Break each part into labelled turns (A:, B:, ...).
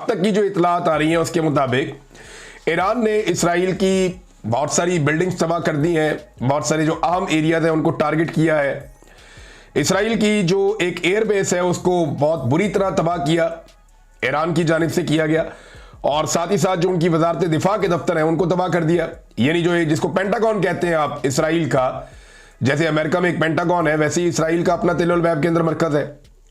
A: अब तक की जो इतलात आ रही हैं उसके मुताबिक ईरान ने इसराइल की बहुत सारी बिल्डिंग्स तबाह कर दी हैं, बहुत सारे जो अहम एरियाज हैं उनको टारगेट किया है। इसराइल की जो एक एयरबेस है उसको बहुत बुरी तरह तबाह किया, ईरान की जानिब से किया गया, और साथ ही साथ जो उनकी वजारत दिफा के दफ्तर हैं उनको तबाह कर दिया। यानी जो जिसको पेंटागन कहते हैं आप इसराइल का, जैसे अमेरिका में एक पेंटागन है वैसे ही इसराइल का अपना तेल वैब केंद्र मरकज है,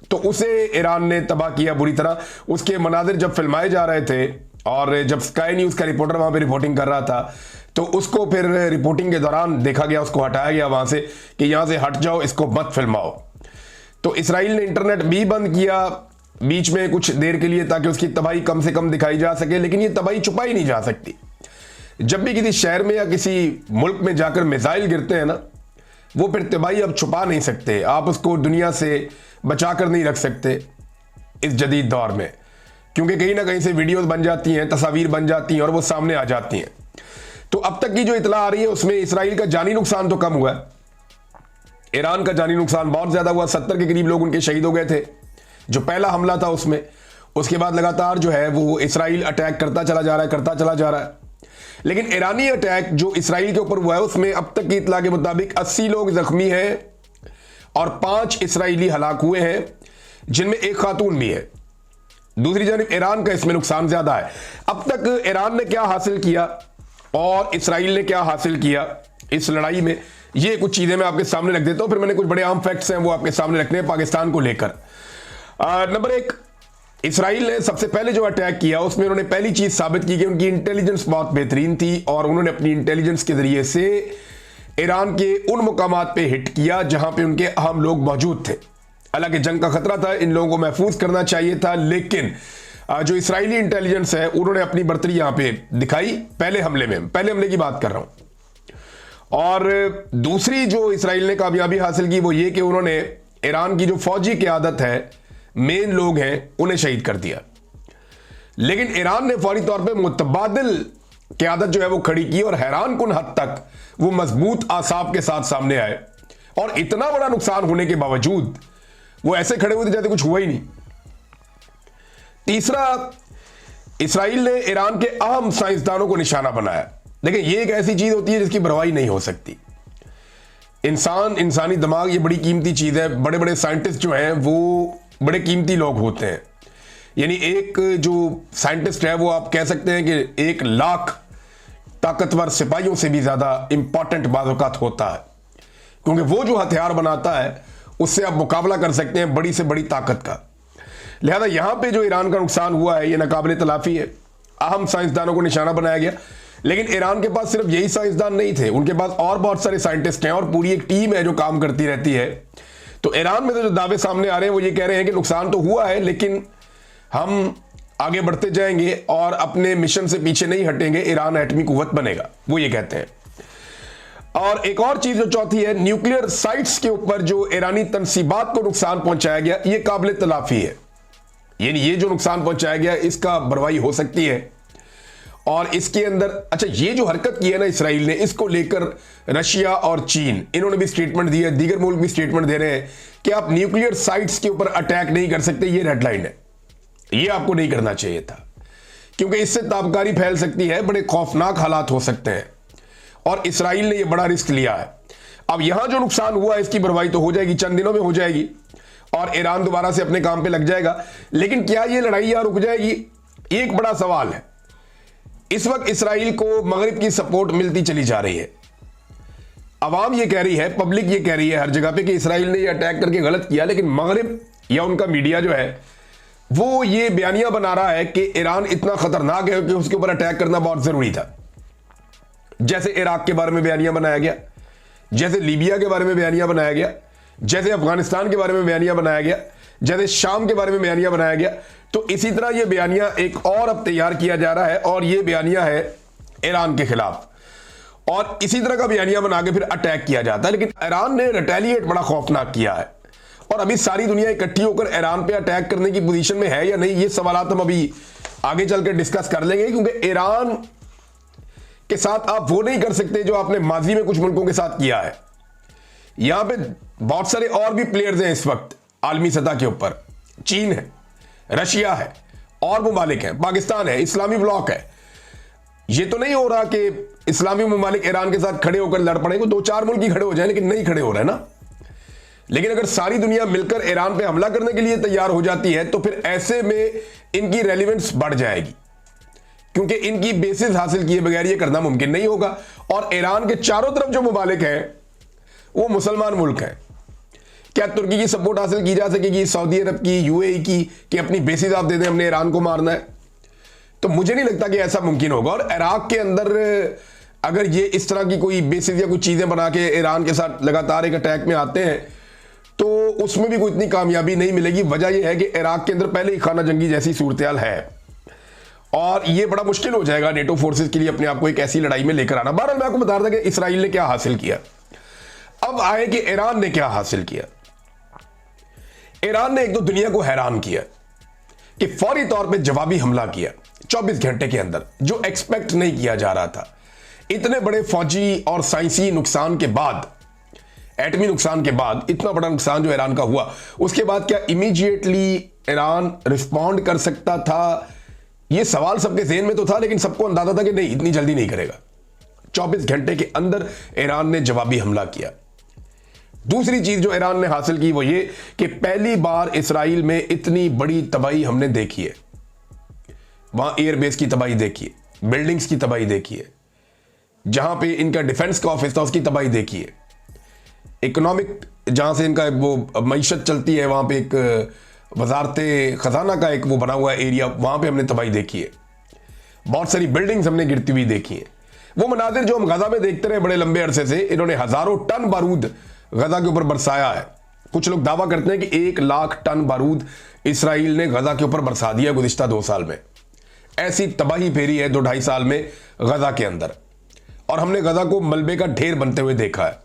A: तो उसे ईरान ने तबाह किया बुरी तरह। उसके मनाजिर जब फिल्माए जा रहे थे और जब स्काई न्यूज का रिपोर्टर वहां पे रिपोर्टिंग कर रहा था तो उसको फिर रिपोर्टिंग के दौरान देखा गया, उसको हटाया गया वहां से कि यहां से हट जाओ, इसको मत फिल्माओ। तो इसराइल ने इंटरनेट भी बंद किया बीच में कुछ देर के लिए ताकि उसकी तबाही कम से कम दिखाई जा सके, लेकिन ये तबाही छुपाई नहीं जा सकती। जब भी किसी शहर में या किसी मुल्क में जाकर मिसाइल गिरते हैं ना, वो फिर तबाही अब छुपा नहीं सकते, आप उसको दुनिया से बचा कर नहीं रख सकते इस जदीद दौर में, क्योंकि कहीं ना कहीं से वीडियोस बन जाती हैं, तस्वीर बन जाती हैं और वो सामने आ जाती हैं। तो अब तक की जो इतला आ रही है उसमें इसराइल का जानी नुकसान तो कम हुआ है, ईरान का जानी नुकसान बहुत ज्यादा हुआ। 70 के करीब लोग उनके शहीद हो गए थे जो पहला हमला था उसमें। उसके बाद लगातार जो है वो इसराइल अटैक करता चला जा रहा है। लेकिन ईरानी अटैक जो इसराइल के ऊपर हुआ है उसमें अब तक की इतला के मुताबिक 80 लोग जख्मी हैं और 5 इसराइली हलाक हुए हैं, जिनमें एक खातून भी है। दूसरी जानिब ईरान का इसमें नुकसान ज्यादा है। अब तक ईरान ने क्या हासिल किया और इसराइल ने क्या हासिल किया इस लड़ाई में, ये कुछ चीजें मैं आपके सामने रख देता हूं, फिर मैंने कुछ बड़े अहम फैक्ट्स हैं वो आपके सामने रखने हैं पाकिस्तान को लेकर। नंबर 1, इसराइल ने सबसे पहले जो अटैक किया उसमें उन्होंने पहली चीज साबित की कि उनकी इंटेलिजेंस बहुत बेहतरीन थी और उन्होंने अपनी इंटेलिजेंस के जरिए से ईरान के उन मुकामात पे हिट किया जहां पे उनके अहम लोग मौजूद थे। हालांकि जंग का खतरा था, इन लोगों को महफूज करना चाहिए था, लेकिन जो इसराइली इंटेलिजेंस है उन्होंने अपनी बर्तरी यहां पे दिखाई पहले हमले की बात कर रहा हूं। और दूसरी जो इसराइल ने कामयाबी हासिल की वो ये कि उन्होंने ईरान की जो फौजी क़यादत है, मेन लोग हैं, उन्हें शहीद कर दिया। लेकिन ईरान ने फौरी तौर पे मुतबादिल क़यादत जो है वो खड़ी की और हैरान कुन हद तक वो मजबूत आसाब के साथ सामने आए और इतना बड़ा नुकसान होने के बावजूद वो ऐसे खड़े हुए थे जैसे कुछ हुआ ही नहीं। तीसरा, इसराइल ने ईरान के अहम साइंसदानों को निशाना बनाया। देखिए, ये एक ऐसी चीज होती है जिसकी परवाही नहीं हो सकती। इंसानी दिमाग ये बड़ी कीमती चीज है। बड़े बड़े साइंटिस्ट जो हैं वो बड़े कीमती लोग होते हैं। यानी एक जो साइंटिस्ट है वो आप कह सकते हैं कि 1 लाख ताकतवर सिपाहियों से भी ज्यादा इंपॉर्टेंट बाज़ होता है, क्योंकि वो जो हथियार बनाता है उससे आप मुकाबला कर सकते हैं बड़ी से बड़ी ताकत का। लिहाजा यहां पे जो ईरान का नुकसान हुआ है ये नाकाबिले तलाफी है। अहम साइंसदानों को निशाना बनाया गया, लेकिन ईरान के पास सिर्फ यही साइंसदान नहीं थे, उनके पास और बहुत सारे साइंटिस्ट हैं और पूरी एक टीम है जो काम करती रहती है। तो ईरान में जो दावे सामने आ रहे हैं वो ये कह रहे हैं कि नुकसान तो हुआ है लेकिन हम आगे बढ़ते जाएंगे और अपने मिशन से पीछे नहीं हटेंगे, ईरान एटमी कुव्वत बनेगा, वो ये कहते हैं। और एक और चीज जो चौथी है, न्यूक्लियर साइट्स के ऊपर जो ईरानी तनसीबात को नुकसान पहुंचाया गया ये काबिल तलाफी है। यानी ये जो नुकसान पहुंचाया गया इसका भरवाई हो सकती है। और इसके अंदर अच्छा, ये जो हरकत की है ना इसराइल ने, इसको लेकर रशिया और चीन इन्होंने भी स्टेटमेंट दी है, दीगर मुल्क भी स्टेटमेंट दे रहे हैं कि आप न्यूक्लियर साइट्स के ऊपर अटैक नहीं कर सकते, ये रेड लाइन है, ये आपको नहीं करना चाहिए था, क्योंकि इससे ताबकारी फैल सकती है, बड़े खौफनाक हालात हो सकते हैं। और इसराइल ने यह बड़ा रिस्क लिया है। अब यहां जो नुकसान हुआ इसकी भरवाई तो हो जाएगी, चंद दिनों में हो जाएगी और ईरान दोबारा से अपने काम पे लग जाएगा। लेकिन क्या यह लड़ाई यहां रुक जाएगी, एक बड़ा सवाल है। इस वक्त इसराइल को मगरिब की सपोर्ट मिलती चली जा रही है। अवाम ये कह रही है, पब्लिक ये कह रही है हर जगह पे कि इसराइल ने ये अटैक करके गलत किया, लेकिन मगरिब या उनका मीडिया जो है वो ये बयानियां बना रहा है कि ईरान इतना खतरनाक है कि उसके ऊपर अटैक करना बहुत जरूरी था। जैसे इराक के बारे में बयानियां बनाया गया, जैसे लीबिया के बारे में बयानियां बनाया गया, जैसे अफगानिस्तान के बारे में बयानियां बनाया गया, जैसे शाम के बारे में बयानियां बनाया गया। तो इसी तरह ये बयानियां एक और अब तैयार किया जा रहा है और ये बयानियां है ईरान के खिलाफ, और इसी तरह का बयानियां बना के फिर अटैक किया जाता है। लेकिन ईरान ने रिटेलिएट बड़ा खौफनाक किया है और अभी सारी दुनिया इकट्ठी होकर ईरान पे अटैक करने की पोजीशन में है या नहीं, ये सवालात हम अभी आगे चलकर डिस्कस कर लेंगे। क्योंकि ईरान के साथ आप वो नहीं कर सकते जो आपने माजी में कुछ मुल्कों के साथ किया है। यहां पे बहुत सारे और भी प्लेयर्स हैं इस वक्त आलमी सतह के ऊपर, चीन है, रशिया है और ममालिक हैं, पाकिस्तान है, इस्लामी ब्लॉक है। ये तो नहीं हो रहा कि इस्लामी ममालिक ईरान के साथ खड़े होकर लड़ पड़े, दो चार मुल्क ही खड़े हो जाए, लेकिन नहीं खड़े हो रहे ना। लेकिन अगर सारी दुनिया मिलकर ईरान पे हमला करने के लिए तैयार हो जाती है तो फिर ऐसे में इनकी रेलिवेंस बढ़ जाएगी, क्योंकि इनकी बेसिस हासिल किए बगैर ये करना मुमकिन नहीं होगा। और ईरान के चारों तरफ जो ममालिक हैं वो मुसलमान मुल्क हैं। क्या तुर्की की सपोर्ट हासिल की जा सकेगी, सऊदी अरब की, यूएई की, कि अपनी बेसिस आप दे दें, हमने ईरान को मारना है? तो मुझे नहीं लगता कि ऐसा मुमकिन होगा। और इराक के अंदर अगर ये इस तरह की कोई बेसिस या कुछ चीजें बना के ईरान के साथ लगातार एक अटैक में आते हैं तो उसमें भी कोई इतनी कामयाबी नहीं मिलेगी। वजह यह है कि इराक के अंदर पहले ही खाना जंगी जैसी सूरत-ए-हाल है और ये बड़ा मुश्किल हो जाएगा नेटो फोर्सेस के लिए अपने आप को एक ऐसी लड़ाई में लेकर आना। बहरहाल मैं आपको बता रहा था कि इसराइल ने क्या हासिल किया। अब आए कि ईरान ने क्या हासिल किया। ईरान ने एक तो दुनिया को हैरान किया कि फौरी तौर पे जवाबी हमला किया 24 घंटे के अंदर, जो एक्सपेक्ट नहीं किया जा रहा था। इतने बड़े फौजी और साइंसी नुकसान के बाद, एटमी नुकसान के बाद, इतना बड़ा नुकसान जो ईरान का हुआ, उसके बाद क्या इमीडिएटली ईरान रिस्पॉन्ड कर सकता था? यह सवाल सबके ज़हन में तो था, लेकिन सबको अंदाजा था कि नहीं, इतनी जल्दी नहीं करेगा। 24 घंटे के अंदर ईरान ने जवाबी हमला किया। दूसरी चीज जो ईरान ने हासिल की वो ये कि पहली बार इसराइल में इतनी बड़ी तबाही हमने देखी है। वहां एयरबेस की तबाही देखी है, बिल्डिंग्स की तबाही देखी है, जहां पे इनका डिफेंस का ऑफिस था उसकी तबाही देखी है, इकोनॉमिक जहां से इनका वो मईशत चलती है, वहां पे एक वजारते खजाना का एक वो बना हुआ एरिया, वहां पे हमने तबाही देखी है। बहुत सारी बिल्डिंग्स हमने गिरती हुई देखी है। वो मनाजिर जो हम गजा में देखते रहे बड़े लंबे अरसे से, इन्होंने हजारों टन बारूद गजा के ऊपर बरसाया है। कुछ लोग दावा करते हैं कि 1 लाख टन बारूद इसराइल ने गजा के ऊपर बरसा दिया गुज़िश्ता 2 साल में। ऐसी तबाही फेरी है 2-2.5 साल में गजा के अंदर, और हमने गजा को मलबे का ढेर बनते हुए देखा है।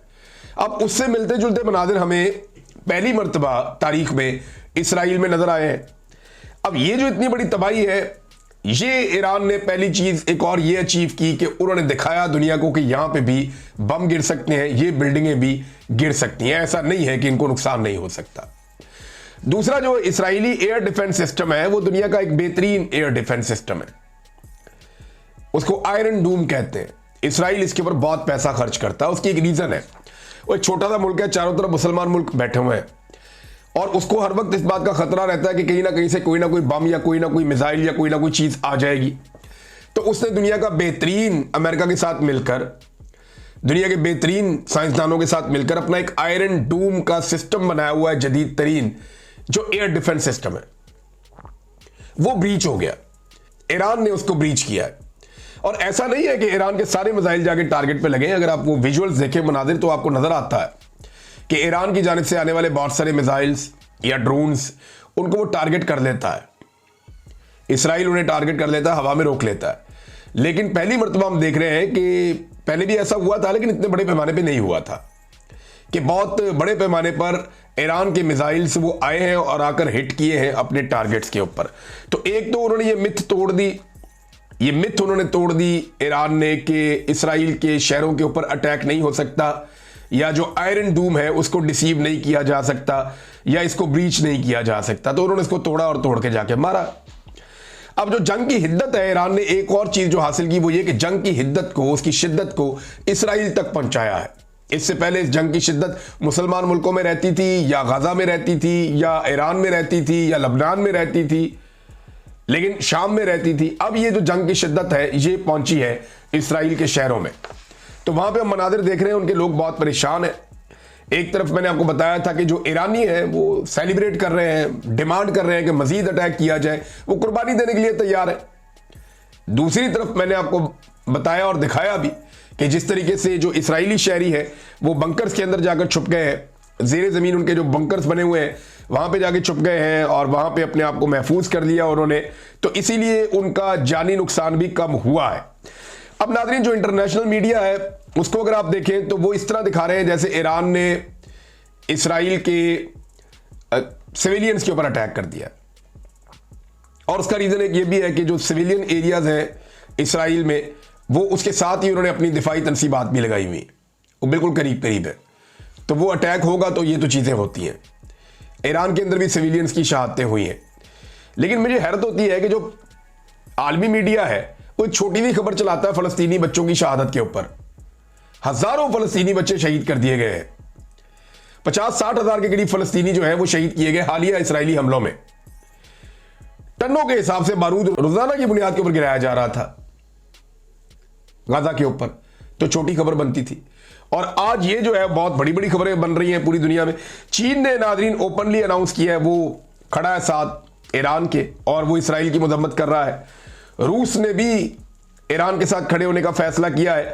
A: अब उससे मिलते जुलते मनाजिर हमें पहली मर्तबा तारीख में इसराइल में नजर आए हैं। अब ये जो इतनी बड़ी तबाही है, ये ईरान ने पहली चीज एक और ये अचीव की कि उन्होंने दिखाया दुनिया को कि यहां पे भी बम गिर सकते हैं, ये बिल्डिंगें भी गिर सकती हैं, ऐसा नहीं है कि इनको नुकसान नहीं हो सकता। दूसरा जो इसराइली एयर डिफेंस सिस्टम है वो दुनिया का एक बेहतरीन एयर डिफेंस सिस्टम है, उसको आयरन डूम कहते हैं। इसराइल इसके ऊपर बहुत पैसा खर्च करता है, उसकी एक रीजन है, वो एक छोटा सा मुल्क है, चारों तरफ मुसलमान मुल्क बैठे हुए हैं, और उसको हर वक्त इस बात का खतरा रहता है कि कहीं ना कहीं से कोई ना कोई बम या कोई ना कोई मिसाइल या कोई ना कोई चीज आ जाएगी। तो उसने दुनिया का बेहतरीन अमेरिका के साथ मिलकर, दुनिया के बेहतरीन साइंसदानों के साथ मिलकर अपना एक आयरन डूम का सिस्टम बनाया हुआ है, जदीद तरीन जो एयर डिफेंस सिस्टम है। वो ब्रीच हो गया, ईरान ने उसको ब्रीच किया है। और ऐसा नहीं है कि ईरान के सारे मिसाइल जाके टारगेट पे लगे। अगर आप वो विजुअल्स देखें मनाजिर तो आपको नजर आता है कि ईरान की जानिब से आने वाले बहुत सारे मिसाइल्स या ड्रोन्स, उनको वो टारगेट कर लेता है। इसराइल उन्हें टारगेट कर लेता है, हवा में रोक लेता है। लेकिन पहली मर्तबा हम देख रहे हैं कि पहले भी ऐसा हुआ था, लेकिन इतने बड़े पैमाने पे नहीं हुआ था, कि बहुत बड़े पैमाने पर ईरान के मिसाइल्स वो आए हैं और आकर हिट किए हैं अपने टारगेट्स के ऊपर। तो एक तो उन्होंने ये मिथ तोड़ दी, ये मिथ उन्होंने तोड़ दी ईरान ने कि इसराइल के शहरों के ऊपर अटैक नहीं हो सकता, या जो आयरन डूम है उसको डिसीव नहीं किया जा सकता, या इसको ब्रीच नहीं किया जा सकता। तो उन्होंने इसको तोड़ा और तोड़ के जाके मारा। अब जो जंग की हिद्दत है, ईरान ने एक और चीज जो हासिल की वो ये कि जंग की हिद्दत को, उसकी शिद्दत को इसराइल तक पहुंचाया है। इससे पहले इस जंग की शिद्दत मुसलमान मुल्कों में रहती थी, या गाजा में रहती थी, या ईरान में रहती थी, या लबनान में रहती थी, लेकिन शाम में रहती थी। अब ये जो जंग की शिद्दत है ये पहुंची है इसराइल के शहरों में। तो वहां पे हम मनाजिर देख रहे हैं, उनके लोग बहुत परेशान हैं। एक तरफ मैंने आपको बताया था कि जो ईरानी है वो सेलिब्रेट कर रहे हैं, डिमांड कर रहे हैं कि मजीद अटैक किया जाए, वो कुर्बानी देने के लिए तैयार है। दूसरी तरफ मैंने आपको बताया और दिखाया भी कि जिस तरीके से जो इसराइली शहरी है वो बंकर्स के अंदर जाकर छुप गए हैं, जेर जमीन उनके जो बंकर्स बने हुए हैं वहां पे जाके छुप गए हैं और वहां पे अपने आप को महफूज कर लिया उन्होंने। तो इसीलिए उनका जानी नुकसान भी कम हुआ है। अब नाज़रीन, जो इंटरनेशनल मीडिया है उसको अगर आप देखें तो वो इस तरह दिखा रहे हैं जैसे ईरान ने इसराइल के सिविलियंस के ऊपर अटैक कर दिया। और उसका रीजन एक ये भी है कि जो सिविलियन एरियाज हैं इसराइल में, वो उसके साथ ही उन्होंने अपनी दिफाई तनसीबात भी लगाई हुई, वो बिल्कुल करीब करीब है। तो वो अटैक होगा तो ये तो चीजें होती हैं। ईरान के अंदर भी सिविलियंस की शहादतें हुई हैं। लेकिन मुझे हैरत होती है कि जो आलमी मीडिया है वो एक छोटी सी खबर चलाता है फलस्तीनी बच्चों की शहादत के ऊपर। हजारों फलस्तीनी बच्चे शहीद कर दिए गए हैं, 50-60 हजार के करीब फलस्तीनी जो है वो शहीद किए गए हालिया इसराइली हमलों में। टनों के हिसाब से बारूद रोजाना की बुनियाद के ऊपर गिराया जा रहा था गाजा के ऊपर, तो छोटी खबर बनती थी। और आज ये जो है बहुत बड़ी बड़ी खबरें बन रही हैं पूरी दुनिया में। चीन ने नाजरीन ओपनली अनाउंस किया है वो खड़ा है साथ ईरान के और वो इसराइल की मजम्मत कर रहा है। रूस ने भी ईरान के साथ खड़े होने का फैसला किया है।